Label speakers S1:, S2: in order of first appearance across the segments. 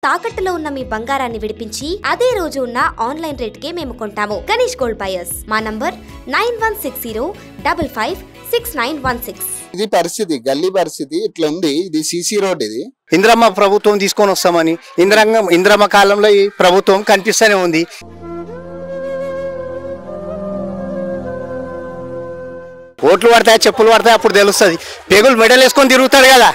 S1: తాకట్టులో ఉన్న మీ బంగారాన్ని విడిపించి అదే రోజు ఉన్న ఆన్లైన్ రేటుకే మేము కొంటాము. Ganesh gold buyers. మా నంబర్ 9160556916.
S2: ఇది పరిస్థితి, గల్లీ పరిస్థితి ఇట్లా ఉంది. ఇది సిసి రోడ్. ఇది
S3: ఇంద్రమ్మ ప్రభుత్వం తీసుకొని వస్తామని ఇంద్రమ్మ కాలంలో ఈ ప్రభుత్వం కనిపిస్తూనే ఉంది. ఓట్లు పడతాయి, చెప్పులు పడతాయి, అప్పుడు తెలుస్తుంది. పెగులు మెడల్ వేసుకొని తిరుగుతారు కదా.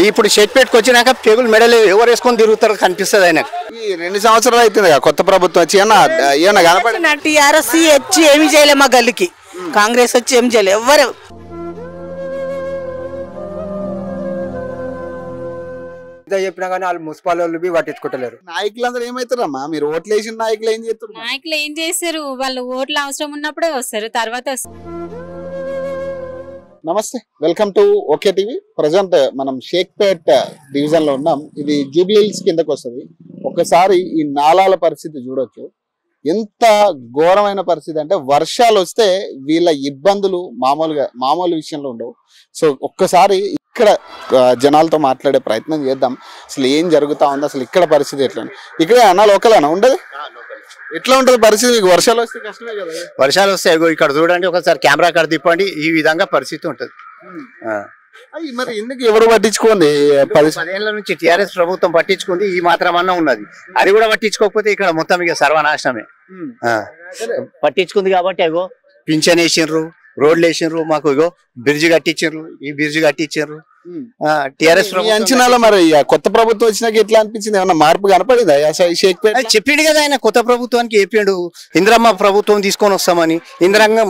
S3: ఇప్పుడు షెట్ పెట్టుకొచ్చినాక పెగులు మెడల్ ఎవరు వేసుకొని తిరుగుతారు కనిపిస్తుంది ఆయనకు.
S2: ఈ 2 సంవత్సరాలు అవుతుంది కొత్త ప్రభుత్వం వచ్చి. ఏమన్నా కనపడి
S4: టీఆర్ఎస్ వచ్చి ఏమి చేయలే మా గల్లీకి, కాంగ్రెస్ వచ్చి ఏమి చేయలే. ఎవరు
S5: చెప్పినా కానీ వాళ్ళు మున్సిపల్ వాళ్ళు పట్టించుకుంటలేరు.
S2: నాయకులందరూ ఏమైతారమ్మా? మీరు ఓట్లు వేసిన నాయకులు ఏం చేస్తారు?
S6: నాయకులు ఏం చేస్తారు, వాళ్ళు ఓట్లు అవసరం ఉన్నప్పుడే వస్తారు, తర్వాత
S2: నమస్తే, welcome to okay TV. Present మనం షేక్పేట్ డివిజన్ లో ఉన్నాం. ఇది జూబ్లీ హిల్స్ కిందకు వస్తుంది. ఒక్కసారి ఈ నాలాల పరిస్థితి చూడొచ్చు. ఎంత ఘోరమైన పరిస్థితి అంటే వర్షాలు వస్తే వీళ్ళ ఇబ్బందులు మామూలు విషయంలో ఉండవు. సో ఒక్కసారి ఇక్కడ జనాలతో మాట్లాడే ప్రయత్నం చేద్దాం. అసలు ఏం జరుగుతా ఉంది, అసలు ఇక్కడ పరిస్థితి ఎట్లా? ఇక్కడ అన్న లోకలేనా ఉండదు? ఎట్లా ఉంటది పరిస్థితి? వర్షాలు వస్తే కష్టమే కదా.
S3: వర్షాలు వస్తే ఇక్కడ చూడండి, ఒకసారి కెమెరా కాడ తిప్పండి, ఈ విధంగా పరిస్థితి ఉంటది.
S2: మరి ఎందుకు ఎవరు పట్టించుకోండి?
S3: 10 ఏళ్ల నుంచి టిఆర్ఎస్ ప్రభుత్వం పట్టించుకుంది, ఈ మాత్రం అన్న ఉన్నది. అది కూడా పట్టించుకోకపోతే ఇక్కడ మొత్తం ఇక సర్వనాశనమే. పట్టించుకుంది కాబట్టి అగో పింఛన్ వేసిండ్రు, రోడ్లు వేసిండ్రు, మాకు ఇగో బ్రిడ్జ్ కట్టించారు, ఈ బ్రిడ్జ్ కట్టించారు. టిఆర్ఎస్
S2: అంచనాలో మరి కొత్త ప్రభుత్వం వచ్చినాక ఎట్లా అనిపించింది? ఏమన్నా మార్పు కనపడిందా?
S3: చెప్పిండు కదా ఆయన, కొత్త ప్రభుత్వానికి చెప్పిండు ఇంద్రమ్మ ప్రభుత్వం తీసుకొని వస్తామని.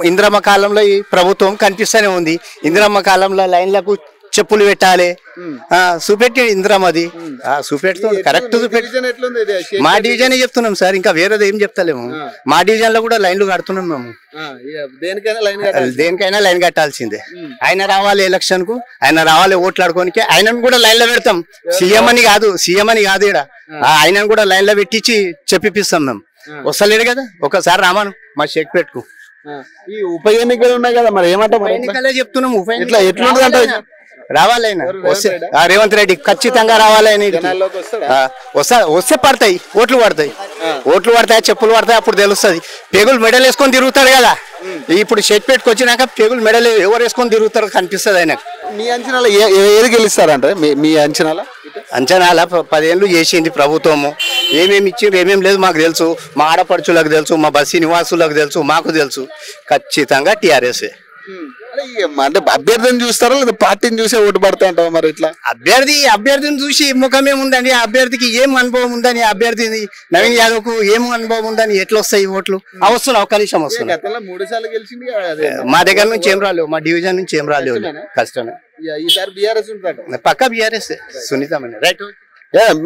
S3: ఇంద్రమ్మ కాలంలో ఈ ప్రభుత్వం కనిపిస్తూనే ఉంది. ఇంద్రమ్మ కాలంలో లైన్లకు చెప్పులు పెట్టాలి, చూపెట్టి ఇంద్రమ్మది చూపెడుతుంది. కరెక్ట్ చూపెట్టి మా డివిజన్ చెప్తున్నాం సార్, ఇంకా వేరేది ఏం చెప్తలేము. మా డివిజన్ లో కూడా లైన్లు కడుతున్నాం మేము. దేనికైనా లైన్ కట్టాల్సిందే. ఆయన రావాలి ఎలక్షన్ కు, ఆయన రావాలి ఓట్లు ఆడుకోనికి, ఆయనను కూడా లైన్ లో పెడతాం. సీఎం అని కాదు ఇక్కడ ఆయనను కూడా లైన్ లో పెట్టించి చెప్పిస్తాం మేము. వస్తలేడు కదా, ఒకసారి రామాను మా షేక్పేట్కు.
S2: ఈ ఉప ఎన్నికలు ఉన్నాయి కదా, మరి ఏమంటాం?
S3: ఎన్నికలే చెప్తున్నాం.
S2: ఇట్లా ఎట్లుంటదంటే
S3: రావాలి రేవంత్ రెడ్డి ఖచ్చితంగా రావాలి. వస్తే పడతాయి, ఓట్లు పడతాయి, చెప్పులు పడతాయి, అప్పుడు తెలుస్తుంది. పెగులు మెడల్ వేసుకొని తిరుగుతారు కదా. ఇప్పుడు షెట్ పెట్టుకొచ్చినాక పెగులు మెడల్ ఎవరు వేసుకొని తిరుగుతారు కనిపిస్తుంది ఆయనకు.
S2: మీ అంచనాలు ఏది గెలుస్తారంటే మీ అంచనాల
S3: 10 ఏళ్ళు చేసింది ప్రభుత్వము. ఏమేమి ఇచ్చిండ్రు ఏమేమి లేదు మాకు తెలుసు, మా ఆడపడుచులకు తెలుసు, మా బస్సు నివాసులకు తెలుసు, మాకు తెలుసు. ఖచ్చితంగా టీఆర్ఎస్.
S2: అంటే అభ్యర్థిని చూస్తారా లేదా పార్టీని చూసే ఓటు పడతా అంటావా? మరి ఇట్లా
S3: అభ్యర్థిని చూసి ముఖమేముందని, అభ్యర్థికి ఏం అనుభవం ఉందని, అభ్యర్థిని నవీన్ యాదవ్ కు ఏం అనుభవం ఉందని ఎట్లా వస్తాయి ఓట్లు? వస్తున్నాయి, ఒక్క నిమిషం వస్తున్నాయి.
S2: 3 సార్లు గెలిచింది.
S3: మా దగ్గర నుంచి ఏం రాలేవు, మా డివిజన్ నుంచి ఏం రాలేవు. కష్టమే.
S2: ఈసారి బీఆర్ఎస్ ఉంటుంది
S3: పక్కా బీఆర్ఎస్ సునీతమని. రైట్.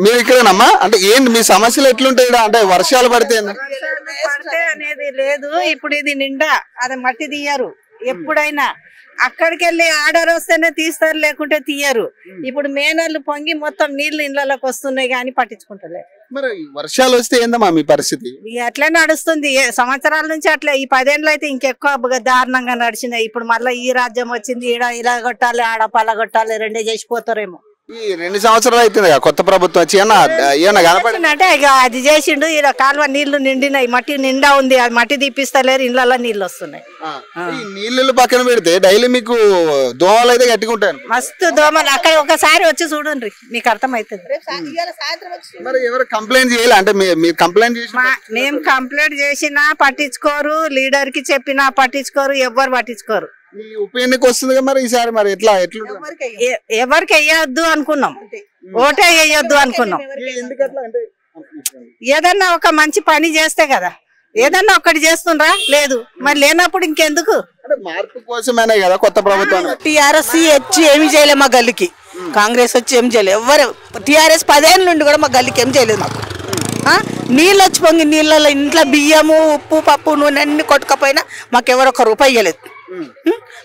S2: మీరు ఇక్కడనమ్మా? అంటే ఏంటి మీ సమస్యలు ఎట్లుంటాయి? అంటే వర్షాలు పడితే
S4: అనేది లేదు. ఇప్పుడు ఇది నిండా అది మట్టి తీయరు. ఎప్పుడైనా అక్కడికి వెళ్ళి ఆర్డర్ వస్తేనే తీస్తారు, లేకుంటే తీయరు. ఇప్పుడు మేనర్లు పొంగి మొత్తం నీళ్లు ఇళ్లలోకి వస్తున్నాయి కానీ పట్టించుకుంటలే.
S2: మరి వర్షాలు వస్తే ఏందమ్మా మీ పరిస్థితి?
S4: అట్లా నడుస్తుంది సంవత్సరాల నుంచి అట్లా. ఈ 10 ఏళ్ళు అయితే ఇంకెక్కువ దారుణంగా నడిచినాయి. ఇప్పుడు మళ్ళీ ఈ రాజ్యం వచ్చింది, ఈడ ఇలా కొట్టాలి, ఆడ పల కొట్టాలి, రెండే చేసిపోతారేమో.
S2: ఈ 2 సంవత్సరాలు అవుతుంది కొత్త ప్రభుత్వం వచ్చి. ఏమన్నా కనపడిందంటే
S4: అది చేసిండు. ఈడ కాలువ నీళ్లు నిండినాయి, మట్టి నిండా ఉంది, అది మట్టి తీపిస్తలేరు, ఇళ్లలో నీళ్లు వస్తున్నాయి.
S2: ఈ నీళ్ళు పక్కన పెడితే డైలీ మీకు దోమలు అయితే కట్టుకుంటాను,
S4: మస్తు దోమలు. అక్కడ ఒకసారి వచ్చి చూడండి, మీకు అర్థమవుతుంది.
S2: మరి ఎవరు కంప్లైంట్ చేయాలి? అంటే మీరు కంప్లైంట్ చేసి?
S4: మేము కంప్లైంట్ చేసినా పట్టించుకోరు, లీడర్ కి చెప్పినా పట్టించుకోరు, ఎవ్వరు పట్టించుకోరు.
S2: ఈ ఉప ఎన్నిక వస్తుంది మరి ఈసారి, మరి ఎట్లా
S4: ఎవరికి వేయొద్దు అనుకున్నాం, ఓటే వేయొద్దు అనుకున్నాం. ఏదన్నా ఒక మంచి పని చేస్తే కదా, ఏదన్నా ఒక్కటి చేస్తుండ్రా? లేదు. మరి లేనప్పుడు ఇంకెందుకు?
S2: మార్పు కోసమేనే కదా కొత్త ప్రభుత్వం.
S4: టీఆర్ఎస్ వచ్చి ఏమి చేయలేదు మా గల్లీకి, కాంగ్రెస్ వచ్చి ఏం చేయలేదు. ఎవరు టీఆర్ఎస్ 10 ఏళ్ళ నుండి కూడా మా గల్లీకి ఏం చేయలేదు. మాకు నీళ్ళు వచ్చి పొంగి నీళ్ళలో ఇంట్లో బియ్యము, ఉప్పు, పప్పు, నూనె అన్ని కొట్టుకపోయినా మాకు ఎవరు 1 రూపాయి ఇవ్వలేదు.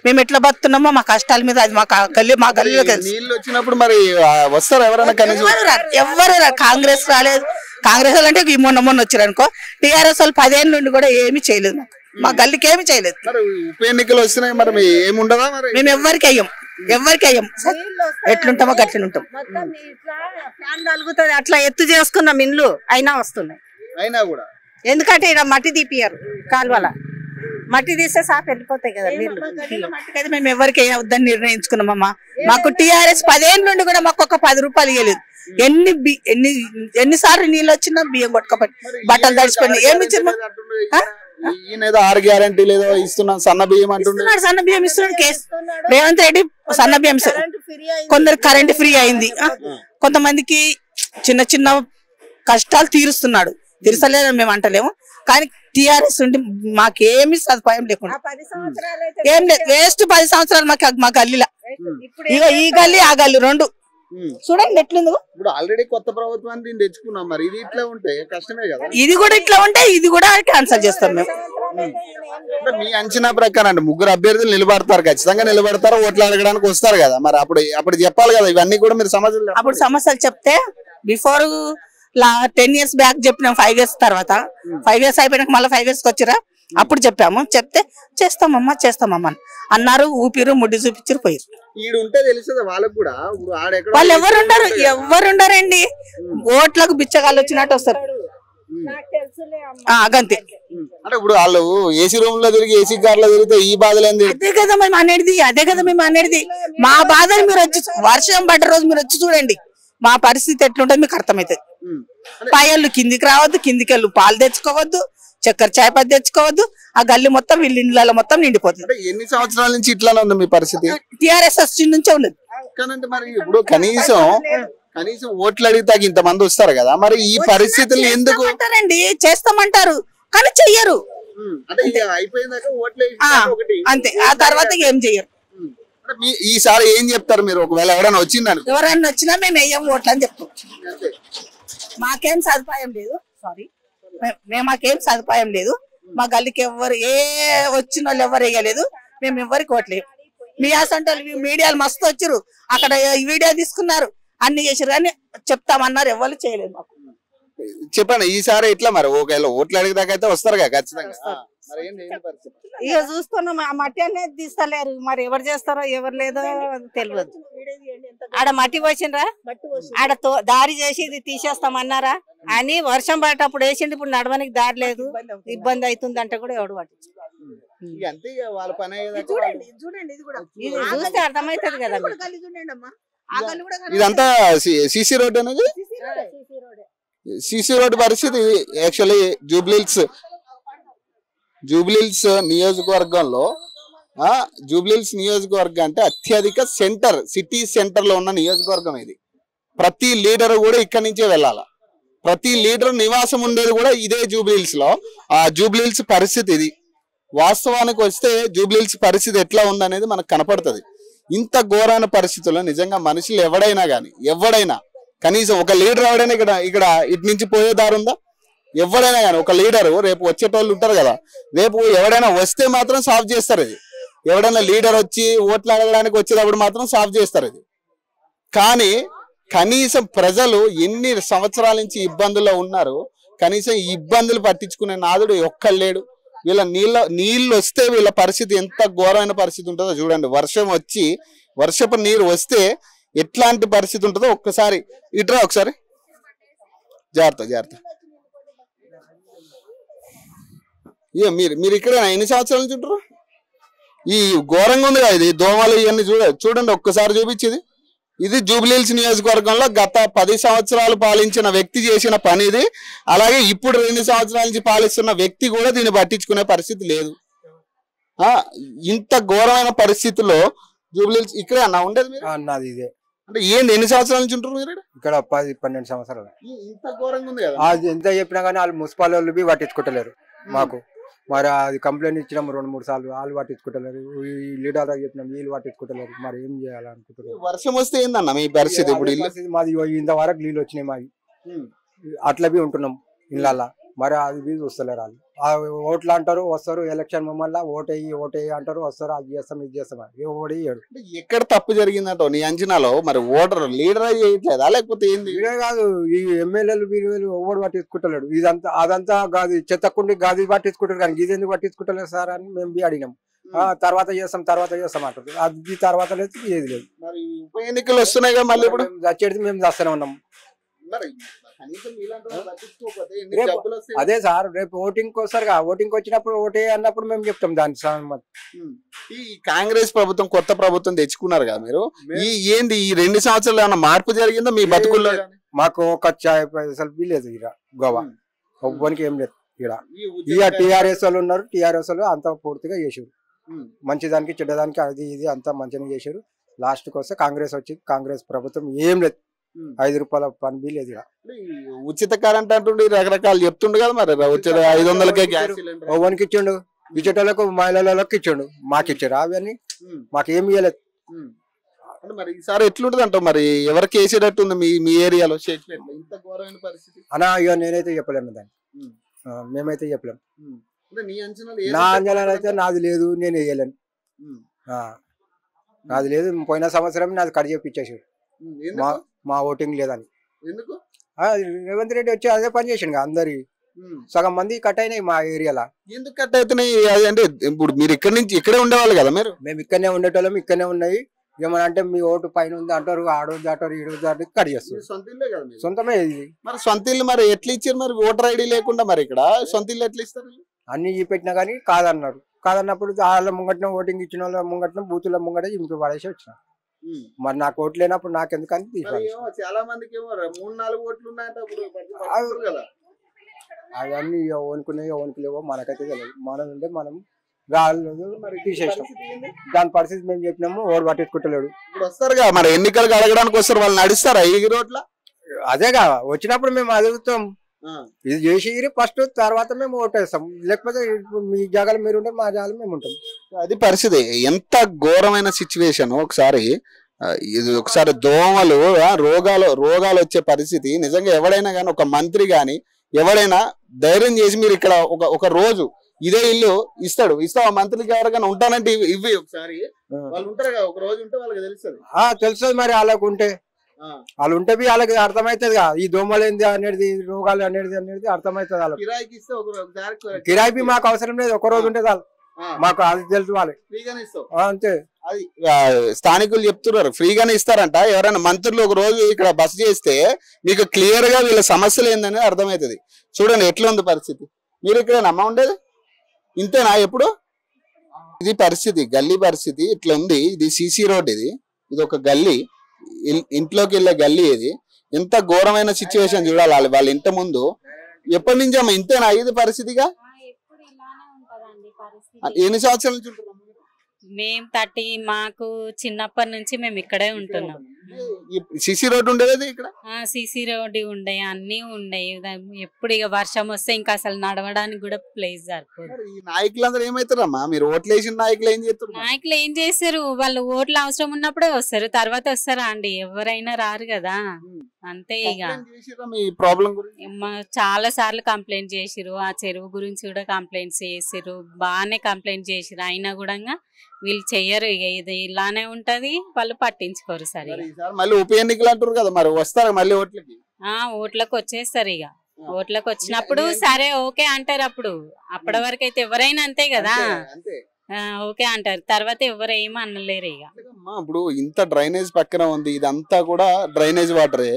S4: మేము ఎట్లా బతున్నామో మా కష్టాల మీద అది మా గల్లీలో తెలుసు.
S2: నీళ్ళు వచ్చినప్పుడు మరి వస్తారు ఎవరైనా?
S4: ఎవరు కాంగ్రెస్ రాలేదు. కాంగ్రెస్ వాళ్ళు అంటే మొన్న వచ్చారు అనుకో. టీఆర్ఎస్ వాళ్ళు 10 ఏళ్ళ నుండి కూడా ఏమి చేయలేదు, మా గల్లీకి ఏమి చేయలేదు.
S2: ఉప ఎన్నికలు వస్తున్నాయి, మరి ఏముండదా? మరి
S4: మేము ఎవరికి అయ్యాం. ఎవరికి అయ్యాం ఎట్లుంటామో గట్లనే ఉంటాం. ఫ్యాన్ కలుగుతుంది అట్లా ఎత్తు చేసుకున్నాం ఇండ్లు అయినా వస్తున్నాయి.
S2: అయినా కూడా
S4: ఎందుకంటే ఇక్కడ మట్టి తీపియారు కాలువల, మట్టి తీస్తే సాఫ్ వెళ్ళిపోతాయి కదా నీళ్ళు. మట్టికైతే మేము ఎవరికి వద్దని నిర్ణయించుకున్నామమ్మా. మాకు టీఆర్ఎస్ 10 ఏళ్ళ నుండి కూడా మాకు ఒక 10 రూపాయలు ఇవ్వలేదు. ఎన్నిసార్లు నీళ్ళు వచ్చినా బియ్యం కొట్టుకోపోయి బట్టలు తడిచిపోయినాయి. ఏమి ఇచ్చారు?
S2: ఈయనేదో 6 గ్యారెంటీలు ఏదో ఇస్తున్నాం, సన్న బియ్యం అంటున్నాడు.
S4: సన్న బియ్యం ఇస్తున్నాడు కేసు రేవంత్ రెడ్డి. సన్న బియ్యం కొందరు కరెంట్ ఫ్రీ అయింది, కొంతమందికి చిన్న చిన్న కష్టాలు తీరుస్తున్నాడు. తీర్చలేదని మేము అంటలేము, కానీ టీఆర్ఎస్ నుండి మాకేమి సదుపాయం లేకుండా ఏం లేదు. వేస్ట్ 10 సంవత్సరాలు మా గల్లీలా. ఇక ఈ గల్లీ ఆ గల్లీ రెండు చూడండి ఎట్లుంది.
S2: ఇప్పుడు ఆల్రెడీ కొత్త ప్రభుత్వాన్ని దీన్ని తెచ్చుకున్నాం, మరి ఇది ఇట్లా ఉంటే కష్టమే కదా.
S4: ఇది కూడా ఇట్లా ఉంటే ఇది కూడా క్యాన్సల్ చేస్తాం మేము.
S2: మీ అంచనా ప్రకారం అంటే 3 అభ్యర్థులు నిలబడతారు, ఖచ్చితంగా నిలబడతారు, ఓట్లు అడగడానికి వస్తారు కదా, మరి అప్పుడు చెప్పాలి కదా ఇవన్నీ కూడా మీరు సమస్యలు.
S4: అప్పుడు సమస్యలు చెప్తే బిఫోర్ 10 years బ్యాక్ చెప్పినాం. 5 years తర్వాత 5 years అయిపోయినాక మళ్ళీ 5 years వచ్చిరా అప్పుడు చెప్పాము. చెప్తే చేస్తామమ్మా అన్నారు. ఊపిరు ముడ్డి చూపించారు పోయారు.
S2: ఈడుంటే తెలుస్తుంది వాళ్ళకు కూడా.
S4: వాళ్ళు ఎవరుండరండి, ఓట్లకు బిచ్చగాళ్ళు వచ్చినట్టు వస్తారు గంతే.
S2: అంటే ఇప్పుడు వాళ్ళు ఏసీ రూమ్ లో తిరిగి ఏసీ కార్ లో తిరిగితే ఈ బాధలు ఏంది?
S4: అదే కదా మేము అనేది. మా బాధలు మీరు వచ్చి వర్షం పడ్డ రోజు మీరు వచ్చి చూడండి, మా పరిస్థితి ఎట్లుంటుంది మీకు అర్థమవుతుంది. పాయళ్ళు కిందికి రావద్దు, కిందికి వెళ్ళు పాలు తెచ్చుకోవద్దు, చక్కెర చాయ్ పత్తి తెచ్చుకోవద్దు. ఆ గల్లి మొత్తం వీళ్ళ ఇళ్ళలో మొత్తం నిండిపోతుంది.
S2: ఎన్ని సంవత్సరాల నుంచి ఇట్లానే ఉంది మీ పరిస్థితి?
S4: టీఆర్ఎస్ నుంచే ఉన్నది.
S2: కానంటే మరి ఇప్పుడు కనీసం ఓట్లు అడిగితే ఇంతమంది వస్తారు కదా, మరి ఈ పరిస్థితులు ఎందుకు
S4: అంటారండి? చేస్తామంటారు కానీ చెయ్యరు. అంతే, ఆ తర్వాత ఏం చెయ్యరు.
S2: ఈసారి ఏం చెప్తారు మీరు? ఒకవేళ ఎవరైనా వచ్చిందని,
S4: ఎవరైనా వచ్చినా మేము వేయం ఓట్లు అని చెప్తాం. మాకేం సదుపాయం లేదు, మాకేం సదుపాయం లేదు. మా గల్లీకి ఎవరు వచ్చిన వాళ్ళు ఎవరు వేయలేదు, మేము ఎవరికి ఓట్లేము. మీ అసంటోళ్ళు మీడియాలు మస్తు వచ్చారు, అక్కడ వీడియో తీసుకున్నారు, అన్ని చేసారు, కానీ చెప్తామన్నారు, ఎవరు చేయలేదు మాకు.
S2: చెప్పండి ఈసారి ఎట్లా మరి? ఒకవేళ ఓట్లు అడిగేదాకైతే వస్తారు కదా ఖచ్చితంగా.
S4: ఇక చూస్తున్నాం, ఆ మట్టి అనేది తీస్తలేరు, మరి ఎవరు చేస్తారో ఎవరు లేదో తెలియదు. ఆడ మట్టి పోసిండ్రా, ఆడ దారి చేసి ఇది తీసేస్తామన్నారా అని వర్షం పడేటప్పుడు వేసింది. ఇప్పుడు నడవడానికి దారి లేదు, ఇబ్బంది అవుతుంది అంటే కూడా ఎవడు పట్టించు. ఇది చూస్తే అర్థమవుతుంది కదా.
S2: ఇదంతా సిసి రోడ్ అనేది, సిసి రోడ్ పరిస్థితి. యాక్చువల్లీ జూబ్లీహిల్స్ నియోజకవర్గంలో జూబ్లీహిల్స్ నియోజకవర్గం అంటే అత్యధిక సిటీ సెంటర్ లో ఉన్న నియోజకవర్గం ఇది. ప్రతి లీడర్ కూడా ఇక్కడి నుంచే వెళ్ళాల, ప్రతి లీడర్ నివాసం ఉండేది కూడా ఇదే జూబ్లీహిల్స్ లో. ఆ జూబ్లీహిల్స్ పరిస్థితి ఇది. వాస్తవానికి వస్తే జూబ్లీహిల్స్ పరిస్థితి ఎట్లా ఉందనేది మనకు కనపడుతుంది. ఇంత ఘోరమైన పరిస్థితుల్లో నిజంగా మనుషులు ఎవడైనా కనీసం ఒక లీడర్ ఎవడైనా ఇక్కడ ఇటు నుంచి పోయే దారి ఉందా? ఎవడైనా కానీ ఒక లీడరు రేపు వచ్చేటోళ్ళు ఉంటారు కదా, రేపు ఎవడైనా వస్తే మాత్రం సాల్వ్ చేస్తారు. ఇది ఎవడైనా లీడర్ వచ్చి ఓట్లు అడగడానికి వచ్చేటప్పుడు మాత్రం సాల్వ్ చేస్తారు ఇది. కానీ కనీసం ప్రజలు ఎన్ని సంవత్సరాల నుంచి ఇబ్బందుల్లో ఉన్నారు, కనీసం ఈ ఇబ్బందులు పట్టించుకునే నాదుడు ఒక్కడు లేడు. వీళ్ళ నీళ్ళు వస్తే వీళ్ళ పరిస్థితి ఎంత ఘోరమైన పరిస్థితి ఉంటుందో చూడండి. వర్షపు నీరు వస్తే ఎట్లాంటి పరిస్థితి ఉంటుందో ఒక్కసారి ఇట్రా, ఒకసారి జాగ్రత్త. మీరు ఇక్కడ ఎన్ని సంవత్సరాల నుంచి ఉంటారు? ఈ ఘోరంగా ఉంది కదా ఇది, దోమలు ఇవన్నీ చూడండి ఒక్కసారి చూపించేది. ఇది జూబ్లీహిల్స్ నియోజకవర్గంలో గత 10 సంవత్సరాలు పాలించిన వ్యక్తి చేసిన పని ఇది. అలాగే ఇప్పుడు 2 సంవత్సరాల నుంచి పాలిస్తున్న వ్యక్తి కూడా దీన్ని పట్టించుకునే పరిస్థితి లేదు. ఇంత ఘోరమైన పరిస్థితుల్లో జూబ్లీహిల్స్ ఇక్కడే అన్న ఉండేది మీరు?
S5: అన్నది ఇదే.
S2: అంటే ఏంది ఎన్ని సంవత్సరాల నుంచి ఉంటారు మీరు
S5: ఇక్కడ? 10-12 సంవత్సరాలు.
S2: ఇంత ఘోరంగా ఉంది కదా.
S5: అది ఎంత చెప్పినా కానీ వాళ్ళు మున్సిపల్ వాళ్ళు బి పట్టించుకుంటలేరు మాకు. మరి అది కంప్లైంట్ ఇచ్చినాము 2-3 సార్లు, వాళ్ళు పట్టించుకుంటలేరు. ఈ లీడర్ చెప్పినాం, వీళ్ళు పట్టించుకుంటలేరు. మరి ఏం చేయాలనుకుంటున్నారు?
S2: వర్షం వస్తే ఏందన్న మీ పరిస్థితి? ఇప్పుడు
S5: మాది ఇంతవరకు నీళ్ళు వచ్చినాయి మాది, అట్లా బి ఉంటున్నాం ఇళ్ళల్లా. మరి అది బి చూస్తలేరు వాళ్ళు. ఓట్లు అంటారు, వస్తారు ఎలక్షన్ మమ్మల్ని ఓటేయి అంటారు, వస్తారు, అది చేస్తాం ఇది చేస్తాం. ఓడి
S2: ఎక్కడ తప్పు జరిగిందంటో నీ అంచనాలో? మరి లీడర్ చేయట్లేదా లేకపోతే ఏంది?
S5: ఇదే కాదు, ఈ ఎమ్మెల్యేలు వీళ్ళు ఎవరు పట్టించుకుంటలేడు. అదంతా గాది చెత్తకుండి గాది పట్టించుకుంటారు, కానీ ఇది ఎందుకు పట్టించుకుంటలేదు సార్ అని మేము బి అడిగినాం. తర్వాత చేస్తాం అంటారు. అది తర్వాత లేదు ఏది లేదు.
S2: మరి ఉప ఎన్నికలు వస్తున్నాయి కదా మళ్ళీ ఇప్పుడు
S5: చచ్చేది మేము చేస్తూనే ఉన్నాం.
S2: మరి కనీసం మీలాంటి వాళ్ళు పట్టించుకోకపోతే ఎన్ని
S5: రేపు
S2: జబ్బులు వస్తాయి?
S5: అదే సార్, రేపు ఓటింగ్ వస్తారు కదా, ఓటింగ్ వచ్చినప్పుడు ఓటే అన్నప్పుడు మేము చెప్తాం దాని
S2: ఈ కాంగ్రెస్ ప్రభుత్వం కొత్త ప్రభుత్వం తెచ్చుకున్నారు కదా మీరు, ఈ ఏంది ఈ 2 సంవత్సరాలు ఏమైనా మార్పు జరిగిందా మీ బతుకుల్లో?
S5: మాకు ఒక పైసలు లేదు ఇక్కడ గోవా ఒవ్వనికి ఏం లేదు ఇక్కడ. ఇక టీఆర్ఎస్ వాళ్ళు ఉన్నారు, టీఆర్ఎస్ వాళ్ళు అంతా పూర్తిగా చేసారు, మంచిదానికి చెడ్డదానికి అది ఇది అంతా మంచిగా చేశారు. లాస్ట్కి వస్తే కాంగ్రెస్ వచ్చింది, కాంగ్రెస్ ప్రభుత్వం ఏం లేదు, 5 రూపాయల పని బిల్ లేదు.
S2: ఉచిత కరెంట్ అంటుండే రకరకాలు చెప్తుండే కదా, మరి వచ్చేది 500కే గ్యాస్ సిలిండర్
S5: ఓవన్కి ఇచ్చిండు, ఇచ్చేటోళ్ళకు మహిళలకు ఇచ్చిండు, మాకు ఇచ్చారు అవన్నీ మాకు ఏమి ఇవ్వలేదు.
S2: అంటే మరి ఈసారి ఎట్లుంటది అంటావు, మరి ఎవరికి వేసేటట్టుంది మీ ఏరియాలో షేక్పేటలో ఇంత ఘోరమైన పరిస్థితి?
S5: అన్నా ఇక నేనైతే చెప్పలేను దాన్ని, మేమైతే చెప్పలేము.
S2: నీ అంచనాలు
S5: నా అంచనాలు అయితే నాది లేదు, నేను వేయలేను, నాది లేదు. పోయిన సంవత్సరం నాది కట్ చేపించేసాడు మా ఓటింగ్ లేదని.
S2: ఎందుకు?
S5: రేవంత్ రెడ్డి వచ్చి అదే పని చేసిండు, అందరి సగం మంది కట్ అయినాయి మా ఏరియాలో.
S2: ఎందుకు కట్ అవుతున్నాయి? అంటే ఇప్పుడు మీరు ఇక్కడే ఉండేవాళ్ళు కదా మీరు?
S5: మేము ఇక్కడనే ఉండేటోళ్ళం, ఇక్కడనే ఉన్నాయి. ఏమన్నా అంటే మీ ఓటు పైన ఉంది అంటారు, ఆడోది అంటారు, ఈడోది అంటారు, కట్ చేస్తారు. సొంతమే ఇది.
S2: మరి సొంత ఇల్లు మరి ఎట్లా ఇచ్చారు? మరి ఓటర్ ఐడి లేకుండా మరి ఇక్కడ సొంత ఇల్లు ఎట్లా ఇస్తారు?
S5: అన్ని చూపెట్టినా కానీ కాదన్నారు. కాదన్నప్పుడు వాళ్ళ ముంగట్న ఓటింగ్ ఇచ్చిన వాళ్ళ ముంగట్న బూతుల ముంగట ఇంటికి పడేసి వచ్చిన. మరి నాకు ఓట్లు లేనప్పుడు నాకెందుకని
S2: చాలా మందికి 3-4 ఓట్లు ఉన్నాయంటే
S5: అవన్నీ ఓనుకున్నాయో ఓనుకులేవో మనకైతే తెలియదు. మనం ఉంటే మనం రాలేదు మరి తీసేసాం. దాని పరిస్థితి మేము చెప్పినాము, ఓడు పట్టించుకుంటలేడు.
S2: ఇప్పుడు వస్తారుగా మరి ఎన్నికలకు అడగడానికి వస్తారు, వాళ్ళు నడుస్తారా ఈ రోడ్ల?
S5: అదేగా వచ్చినప్పుడు మేము అడుగుతాం, ఇది చేసి ఫస్ట్ తర్వాత మేము ఓటేస్తాం, లేకపోతే మీ జాగాలు మీరు ఉంటాం, మా జాగాలు మేము ఉంటాం.
S2: అది పరిస్థితి. ఎంత ఘోరమైన సిచ్యువేషన్. ఒకసారి దోమలు రోగాలు వచ్చే పరిస్థితి. నిజంగా ఎవడైనా కానీ ఒక మంత్రి గాని ఎవడైనా ధైర్యం చేసి మీరు ఇక్కడ ఒక రోజు ఇదే ఇల్లు ఇస్తావా మంత్రికి? ఎవరికైనా ఉంటానంటే ఇవి ఒకసారి వాళ్ళు ఉంటారు కదా, ఒక రోజు ఉంటే వాళ్ళకి తెలుస్తుంది
S5: మరి వాళ్ళకు ఉంటే వాళ్ళు ఉంటే వాళ్ళకి అర్థమవుతుంది కదా, ఈ దోమలు ఏంది అనేది, రోగాలు అనేది అర్థమవుతుంది వాళ్ళకి.
S2: కిరాయికి ఇస్తే ఒకసారి
S5: కిరాయి మాకు అవసరం లేదు, ఒక రోజు ఉంటే చాలు, మాకు అది తెలుసు వాళ్ళకి.
S2: ఫ్రీగానే ఇస్తావు
S5: అంతే.
S2: అది స్థానికులు చెప్తున్నారు, ఫ్రీగానే ఇస్తారంట. ఎవరైనా మంత్రులు ఒక రోజు ఇక్కడ బస చేస్తే మీకు క్లియర్ గా వీళ్ళ సమస్యలు ఏందని అర్థమవుతుంది. చూడండి ఎట్లా ఉంది పరిస్థితి. మీరు ఇక్కడ నమ్మ ఉండేది ఇంతేనా ఎప్పుడు? ఇది పరిస్థితి, గల్లీ పరిస్థితి ఇట్లా ఉంది. ఇది సిసి రోడ్, ఇది ఒక గల్లీ, ఇంట్లోకి వెళ్ళే గల్లీ. ఇది ఎంత ఘోరమైన సిచ్యువేషన్ చూడాలి. వాళ్ళ ఇంటి ముందు ఎప్పటి నుంచి అమ్మ ఇంతేనా ఇది పరిస్థితిగా? ఎన్ని సంవత్సరాల నుంచి ఉంటున్నాం
S6: మేము? 30. మాకు చిన్నప్పటి నుంచి మేము ఇక్కడే ఉంటున్నాం.
S2: సిసి రోడ్ ఉండేది ఇక్కడ,
S6: సిసి రోడ్ ఉండే, అన్ని ఉండే. ఎప్పుడు ఇక వర్షం వస్తే ఇంకా అసలు నడవడానికి కూడా ప్లేస్ సరిపోదు.
S2: ఈ నాయకులందరూ ఏమైతారమ్మా? మీరు ఓట్లు వేసిన నాయకులు ఏం చేస్తారు?
S6: నాయకులు ఏం చేస్తారు? వాళ్ళు ఓట్లు అవసరం ఉన్నప్పుడే వస్తారు, తర్వాత వస్తారా అండి? ఎవరైనా రారు కదా, అంతే. ఇక
S2: మీ ప్రాబ్లం గురించి
S6: చాలా సార్లు కంప్లైంట్ చేసిరు, ఆ చెరువు గురించి కూడా కంప్లైంట్స్ చేసిరు, బాగానే కంప్లైంట్ చేసిరు. అయినా కూడా వీళ్ళు చెయ్యరు. ఇక ఇది ఇలానే ఉంటది, వాళ్ళు పట్టించుకోరు సరే.
S2: మళ్ళీ ఉప ఎన్నికలు అంటారు కదా, మరి వస్తారు మళ్ళీ ఓట్లకి?
S6: ఓట్లకు వచ్చేస్తారు. ఇక ఓట్లకు వచ్చినప్పుడు సరే ఓకే అంటారు. అప్పటి వరకు అయితే ఎవరైనా అంతే కదా, ఓకే అంటారు. తర్వాత ఎవరు ఏమీ అనలేరు. ఇక
S2: ఇప్పుడు ఇంత డ్రైనేజ్ పక్కన ఉంది, ఇదంతా కూడా డ్రైనేజ్ వాటరే.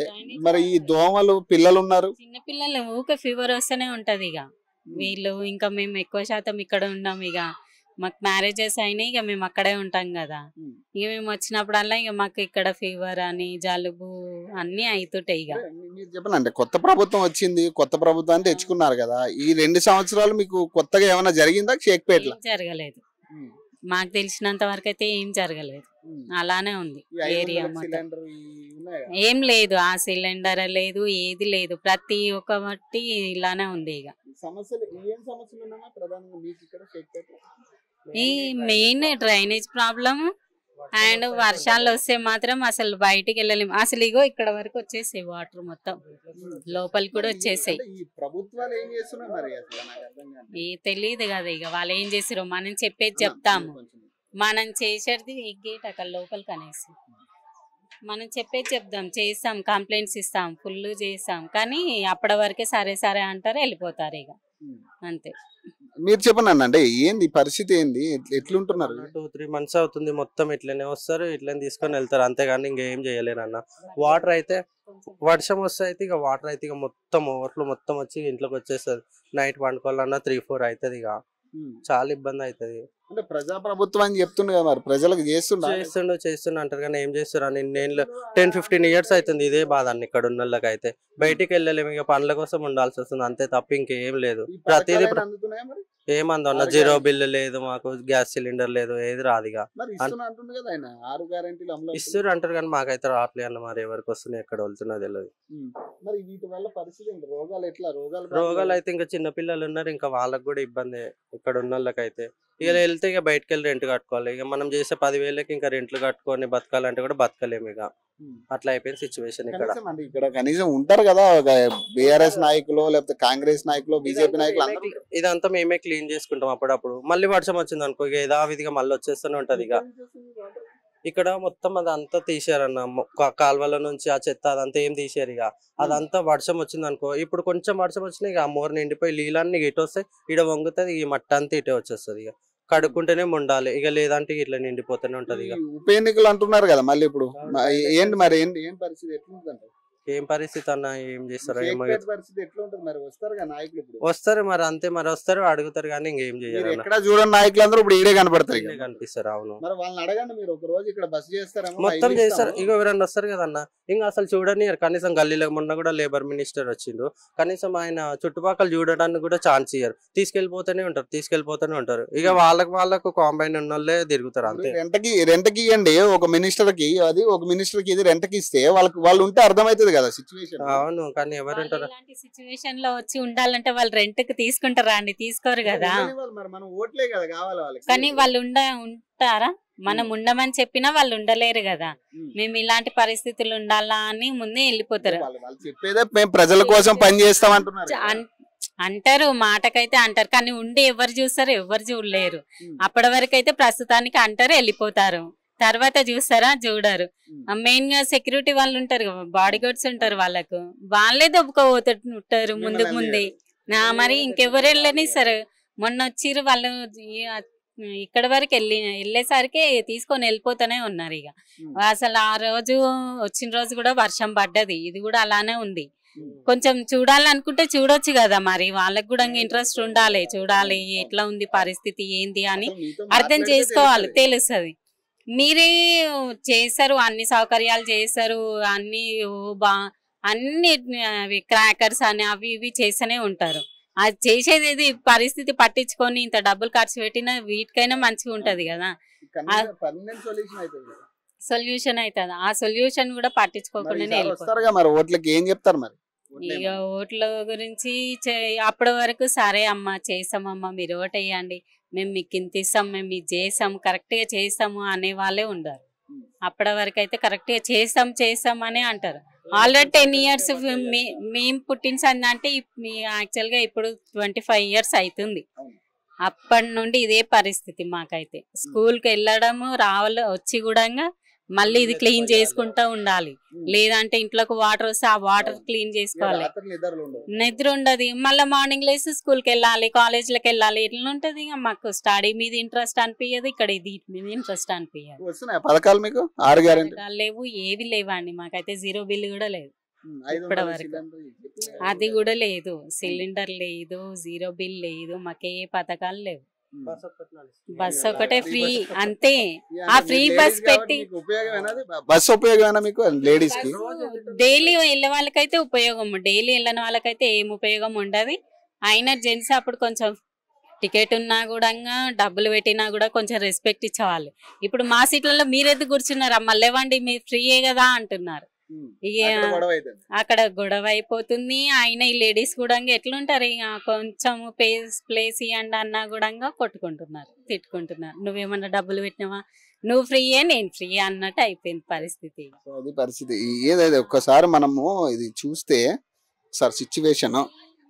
S2: మరి ఈ దోమలు పిల్లలు ఉన్నారు,
S6: చిన్న పిల్లలు ఊకే ఫీవర్ వస్తూనే ఉంటది. ఇక వీళ్ళు ఇంకా మేము ఎక్కువ శాతం ఇక్కడ ఉన్నాం. ఇక మాకు మ్యారేజెస్ అయినాయి, ఇక మేము అక్కడే ఉంటాం కదా. ఇక మేము వచ్చినప్పుడల్లా ఇక మాకు ఇక్కడ ఫీవర్ అని జలుబు అన్ని అవుతుంటాయి. ఇక
S2: మీరు చెప్పండి, కొత్త ప్రభుత్వం వచ్చింది, కొత్త ప్రభుత్వాన్ని తెచ్చుకున్నారు కదా, ఈ 2 సంవత్సరాలు మీకు కొత్తగా ఏమైనా జరిగిందా షేక్పేటలో?
S6: జరగలేదు, మాకు తెలిసినంత వరకు అయితే ఏం జరగలేదు. అలానే ఉంది ఏరియా మొత్తం. ఏం లేదు, ఆ సిలిండర్ లేదు, ఏది లేదు, ప్రతి ఒక్కటి ఇలానే ఉంది. ఇక ఈ మెయిన్ డ్రైనేజ్ ప్రాబ్లమ్ అండ్ వర్షాలు వస్తే మాత్రం అసలు బయటికి వెళ్ళలేము. అసలు ఇగో ఇక్కడ వరకు వచ్చేసాయి వాటర్, మొత్తం లోపలికి కూడా వచ్చేసాయి. తెలియదు కదా ఇక వాళ్ళు ఏం చేసారో. మనం చెప్పేది చెప్తాము, మనం చేసేది ఈ గేట్ అక్కడ లోపలికి అనేసి మనం చెప్పేది చెప్దాం, చేస్తాం, కంప్లైంట్స్ ఇస్తాం, ఫుల్ చేస్తాం. కానీ అప్పటి వరకే సరే సరే అంటారు, వెళ్ళిపోతారు. ఇక అంతే.
S2: మీరు చెప్పండి అంటే ఏంది పరిస్థితి ఏంది ఎట్లుంటున్నారు
S7: 2-3 months అవుతుంది మొత్తం ఇట్లనే వస్తారు ఇట్లనే తీసుకొని వెళ్తారు అంతేగాని ఇంకేం చేయలేరు అన్న. వాటర్ అయితే వర్షం వస్తే అయితే ఇక వాటర్ అయితే ఇక మొత్తం ఓవర్ఫ్లో మొత్తం వచ్చి ఇంట్లోకి వచ్చేస్తుంది. నైట్ పండుకోవాలన్నా 3-4 అవుతుంది. ఇక చాలా ఇబ్బంది అవుతుంది.
S2: అంటే ప్రజాప్రభుత్వం అని చెప్తుండే కదా మరి ప్రజలకు
S7: చేస్తుండ అంటారు కానీ ఏం చేస్తారు అని నేను 10-15 years అవుతుంది ఇదే బాధ అన్న. ఇక్కడ ఉన్న వాళ్ళకి అయితే బయటికి వెళ్ళలేము ఇక పనుల కోసం ఉండాల్సి వస్తుంది అంతే తప్ప ఇంకేం లేదు. ప్రతిదీ ఏమందన్న 0 బిల్లు లేదు మాకు, గ్యాస్ సిలిండర్ లేదు, ఏది రాదు. ఇక ఇస్తారు అంటారు కానీ మాకైతే రావట్లేదు అన్న. మరి ఎవరికి వస్తున్నాయి ఎక్కడ వెళ్తున్నా తెలియదు. రోగాలు అయితే ఇంకా చిన్నపిల్లలు ఉన్నారు ఇంకా వాళ్ళకి కూడా ఇబ్బంది ఇక్కడ ఉన్న వాళ్ళకైతే. ఇక వెళ్తే ఇక బయటకు వెళ్ళి రెంట్ కట్టుకోవాలి. ఇక మనం చేసే 10,000కి ఇంకా రెంట్లు కట్టుకొని బతకాలంటే కూడా బతకలేము. ఇక అట్లా అయిపోయింది సిచ్యువేషన్ ఇక్కడ.
S2: ఇక్కడ కనీసం ఉంటారు కదా బీఆర్ఎస్ నాయకులు లేకపోతే కాంగ్రెస్ నాయకులు బీజేపీ నాయకులు
S7: ఇదంతా మేమే క్లీన్ చేసుకుంటాం అప్పుడప్పుడు. మళ్ళీ వర్షం వచ్చింది అనుకో ఇక యథావిధిగా మళ్ళీ వచ్చేస్తూనే ఉంటది. ఇక ఇక్కడ మొత్తం అదంతా తీసారన్న కాలువల నుంచి ఆ చెత్త అదంతా ఏం తీసారు. ఇక అదంతా వర్షం వచ్చింది అనుకో ఇప్పుడు కొంచెం వర్షం వచ్చినా ఇక ఆ మోర్ నిండిపోయి నీళ్ళన్నీ ఇటు వస్తాయి, ఇడ వంగుతుంది, ఈ మట్ట అంతా ఇటే వచ్చేస్తుంది. ఇక కడుక్కుంటేనే ఉండాలి ఇక లేదంటే ఇట్లా నిండిపోతూనే ఉంటది. ఇక
S2: ఉప ఎన్నికలు అంటున్నారు కదా మళ్ళీ ఇప్పుడు ఏంటి మరి ఏం పరిస్థితి ఎట్లుందంటే
S7: ఏం పరిస్థితి అన్న ఏం చేస్తారో ఏమో.
S2: నాయకులు
S7: వస్తారు మరి అంతే మరి వస్తారు అడుగుతారు కానీ ఇంకేం చేయాలి.
S2: ఎక్కడ చూడండి నాయకులు అందరూ ఇప్పుడు ఈడే కనపడతారు
S7: కనిపిస్తారు. అవును
S2: వాళ్ళని అడగండి మీరు ఒక రోజు ఇక్కడ బస్ చేస్తారా
S7: మొత్తం చేస్తారు. ఇక ఎవరన్నా వస్తారు కదన్న ఇంకా అసలు చూడని కనీసం గల్లీలో మొన్న కూడా లేబర్ మినిస్టర్ వచ్చిండు కనీసం ఆయన చుట్టుపక్కల చూడడానికి కూడా ఛాన్స్ ఇయ్యారు. తీసుకెళ్లిపోతూనే ఉంటారు. ఇక వాళ్ళకు కాంబైన్ ఉన్న వాళ్ళే తిరుగుతారు అంతే.
S2: రెంట్కి ఇవ్వండి ఒక మినిస్టర్ కి, అది ఒక మినిస్టర్ కి ఇది రెంట్కి ఇస్తే వాళ్ళు ఉంటే అర్థమవుతుంది కదా సిచ్యువేషన్.
S7: అవును కానీ ఎవరు ఉంటారు
S6: ఇలాంటి సిచ్యువేషన్ లో వచ్చి ఉండాలంటే వాళ్ళు రెంట్ కి తీసుకుంటారా అండి? తీసుకోరు కదా.
S2: మనం ఓట్లే కదా కావాలి వాళ్ళకి.
S6: కానీ వాళ్ళు ఉంటారా? మనం ఉండమని చెప్పినా వాళ్ళు ఉండలేరు కదా. మేము ఇలాంటి పరిస్థితులు ఉండాలా అని ముందే వెళ్ళిపోతారు.
S2: చెప్పేదే మేము ప్రజల కోసం పని చేస్తాం
S6: అంటారు, మాటకైతే అంటారు కానీ ఉండి ఎవరు చూస్తారు? ఎవరు చూడలేరు. అప్పటి వరకు అయితే ప్రస్తుతానికి అంటారు వెళ్ళిపోతారు. తర్వాత చూస్తారా? చూడరు. మెయిన్ గా సెక్యూరిటీ వాళ్ళు ఉంటారు, బాడీ గార్డ్స్ ఉంటారు, వాళ్ళే దొబ్బుకోబోతుంటారు ముందే. మరి ఇంకెవరు వెళ్ళని సరే మొన్న వచ్చిర్రు వాళ్ళు ఇక్కడ వరకు వెళ్ళేసరికి తీసుకొని వెళ్ళిపోతూనే ఉన్నారు. ఇక అసలు ఆ రోజు వచ్చిన రోజు కూడా వర్షం పడ్డది, ఇది కూడా అలానే ఉంది. కొంచెం చూడాలనుకుంటే చూడొచ్చు కదా, మరి వాళ్ళకి కూడా ఇంట్రెస్ట్ ఉండాలి, చూడాలి ఎట్లా ఉంది పరిస్థితి ఏంది అని అర్థం చేసుకోవాలి, తెలుస్తుంది. మీరే చేస్తారు, అన్ని సౌకర్యాలు చేస్తారు, అన్ని క్రాకర్స్ అని అవి ఇవి చేస్తూనే ఉంటారు. అది చేసేది పరిస్థితి పట్టించుకొని ఇంత డబ్బులు ఖర్చు పెట్టినా వీటికైనా మంచిగా ఉంటది కదా, సొల్యూషన్ అవుతుంది. ఆ సొల్యూషన్ కూడా పట్టించుకోకుండానే ఇక ఓట్ల గురించి అప్పటి వరకు సరే అమ్మా చేస్తామమ్మా మీరు ఓటు వేయండి, మేము మీకు ఇంత ఇస్తాం, మేము ఇది చేస్తాం, కరెక్ట్ గా చేస్తాము అనే వాళ్ళే ఉండరు. అప్పటి వరకు అయితే కరెక్ట్ గా చేస్తాం అనే అంటారు. ఆల్రెడీ 10 years మేము పుట్టిన అంటే యాక్చువల్ గా ఇప్పుడు 25 years అవుతుంది. అప్పటి నుండి ఇదే పరిస్థితి మాకైతే. స్కూల్కి వెళ్ళడము రావాలి, వచ్చి కూడా మళ్ళీ ఇది క్లీన్ చేసుకుంటూ ఉండాలి, లేదంటే ఇంట్లోకి వాటర్ వస్తే ఆ వాటర్ క్లీన్ చేసుకోవాలి, నిద్ర ఉండదు. మళ్ళీ మార్నింగ్ లేసి స్కూల్కి వెళ్ళాలి, కాలేజీలకు వెళ్ళాలి, ఇట్లా ఉంటది. ఇక మాకు స్టడీ మీద ఇంట్రెస్ట్ అనిపించదు, ఇక్కడ ఇది మీద ఇంట్రెస్ట్ అనిపించదు. పథకాలు లేవు, ఏవి లేవండి. మాకైతే 0 బిల్లు కూడా లేదు ఇప్పటి వరకు, అది కూడా లేదు. సిలిండర్ లేదు, 0 బిల్ లేదు, మాకే పథకాలు లేవు. బస్ ఒకటే ఫ్రీ అంతే. ఆ ఫ్రీ బస్ పెట్టి డైలీ వెళ్ళే వాళ్ళకైతే ఉపయోగం, డైలీ వెళ్ళని వాళ్ళకైతే ఏం ఉపయోగం ఉండదు. అయినా జెంట్స్ అప్పుడు కొంచెం టికెట్ ఉన్నా కూడా డబ్బులు పెట్టినా కూడా కొంచెం రెస్పెక్ట్ ఇచ్చేవాళ్ళు. ఇప్పుడు మా సీట్లలో మీరెందుకు కూర్చున్నారు, మళ్ళీవ్వండి మీరు ఫ్రీయే కదా అంటున్నారు. అక్కడ గొడవ అయిపోతుంది. అయినా ఈ లేడీస్ కూడా ఎట్లుంటారు, ఇక కొంచెం ప్లేస్ ఇవ్వండి అన్నా కూడా కొట్టుకుంటున్నారు, తిట్టుకుంటున్నారు. నువ్వేమన్నా డబ్బులు పెట్టినావా, నువ్వు ఫ్రీయే నేను ఫ్రీ అన్నట్టు అయిపోయింది పరిస్థితి.
S2: అది పరిస్థితి ఏదైతే ఒక్కసారి మనము ఇది చూస్తే సార్ సిచ్యువేషన్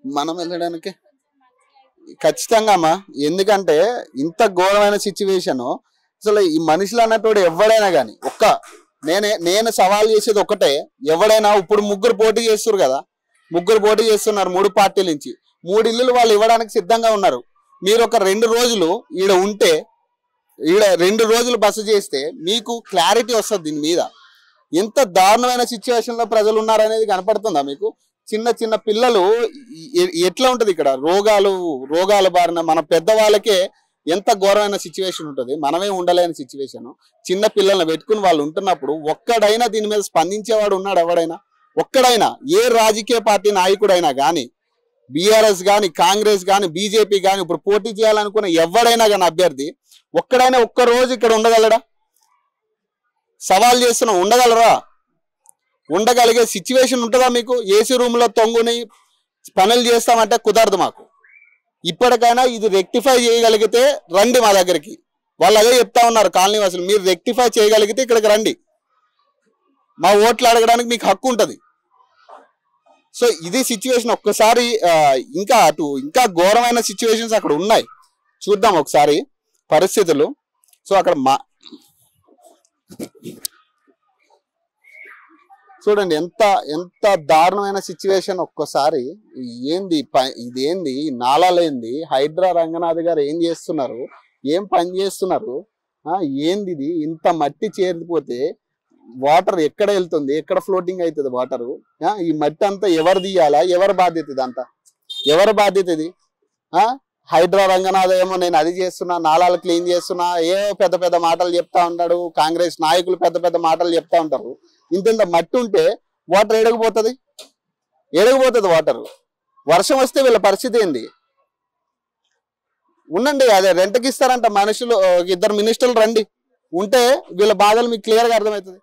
S2: మనం వెళ్ళడానికి ఖచ్చితంగా అమ్మా, ఎందుకంటే ఇంత ఘోరమైన సిచ్యువేషన్ అసలు ఈ మనుషులు అన్నట్టు ఎవడైనా కానీ నేను సవాల్ చేసేది ఒకటే, ఎవడైనా ఇప్పుడు 3 పోటీ చేస్తున్నారు కదా, 3 పోటీ చేస్తున్నారు 3 పార్టీల నుంచి, 3 ఇల్లులు వాళ్ళు ఇవ్వడానికి సిద్ధంగా ఉన్నారు. మీరు ఒక 2 రోజులు ఈడ ఉంటే, ఈడ 2 రోజులు బస చేస్తే మీకు క్లారిటీ వస్తుంది దీని మీద. ఎంత దారుణమైన సిచ్యువేషన్ లో ప్రజలు ఉన్నారనేది కనపడుతుందా మీకు? చిన్న చిన్న పిల్లలు ఎట్లా ఉంటది ఇక్కడ, రోగాల బారిన మన పెద్దవాళ్ళకే ఎంత ఘోరమైన సిచ్యువేషన్ ఉంటుంది. మనమే ఉండలేని సిచ్యువేషన్. చిన్న పిల్లల్ని పెట్టుకుని వాళ్ళు ఉంటున్నప్పుడు ఒక్కడైనా దీని మీద స్పందించేవాడు ఉన్నాడు? ఎవడైనా ఒక్కడైనా, ఏ రాజకీయ పార్టీ నాయకుడైనా కానీ, బీఆర్ఎస్ కానీ, కాంగ్రెస్ కానీ, బీజేపీ కానీ, ఇప్పుడు పోటీ చేయాలనుకున్న ఎవడైనా కానీ అభ్యర్థి ఒక్కడైనా ఒక్క రోజు ఇక్కడ ఉండగలడా? సవాల్ చేస్తున్నా, ఉండగలరా? ఉండగలిగే సిచ్యువేషన్ ఉంటుందా మీకు? ఏసీ రూమ్ లో తొంగుని పనులు చేస్తామంటే కుదరదు మాకు. ఇప్పటికైనా ఇది రెక్టిఫై చేయగలిగితే రండి మా దగ్గరికి. వాళ్ళు అదే చెప్తా ఉన్నారు కాలనీ వాసులు, మీరు రెక్టిఫై చేయగలిగితే ఇక్కడికి రండి, మా ఓట్లు అడగడానికి మీకు హక్కు ఉంటుంది. సో ఇది సిచ్యువేషన్. ఒక్కసారి ఇంకా ఘోరమైన సిచ్యువేషన్స్ అక్కడ ఉన్నాయి, చూద్దాం ఒకసారి పరిస్థితులు. సో అక్కడ చూడండి ఎంత దారుణమైన సిచ్యువేషన్. ఒక్కసారి ఇదేంది, నాలాలేంది, హైడ్రా రంగనాథ్ గారు ఏం చేస్తున్నారు, ఏం పని చేస్తున్నారు, ఏంది ఇది? ఇంత మట్టి చేరిపోతే వాటర్ ఎక్కడ వెళ్తుంది, ఎక్కడ ఫ్లోటింగ్ అవుతుంది వాటరు? ఈ మట్టి అంతా ఎవరు తీయాలా? ఎవరి బాధ్యత ఇదంతా? ఎవరి బాధ్యత ఇది? హైడ్రా రంగనాథ్ ఏమో నేను అది చేస్తున్నా, నాలాలు క్లీన్ చేస్తున్నా, ఏవో పెద్ద పెద్ద మాటలు చెప్తా ఉంటాడు. కాంగ్రెస్ నాయకులు పెద్ద పెద్ద మాటలు చెప్తా ఉంటారు. ఇంత మట్టి ఉంటే వాటర్ ఎడగపోతుంది వాటర్. వర్షం వస్తే వీళ్ళ పరిస్థితి ఏంది? ఉండండి, అదే రెంట్కి ఇస్తారంట మనుషులు, 2 మినిస్టర్లు రండి, ఉంటే వీళ్ళ బాధలు మీకు క్లియర్గా అర్థమవుతుంది.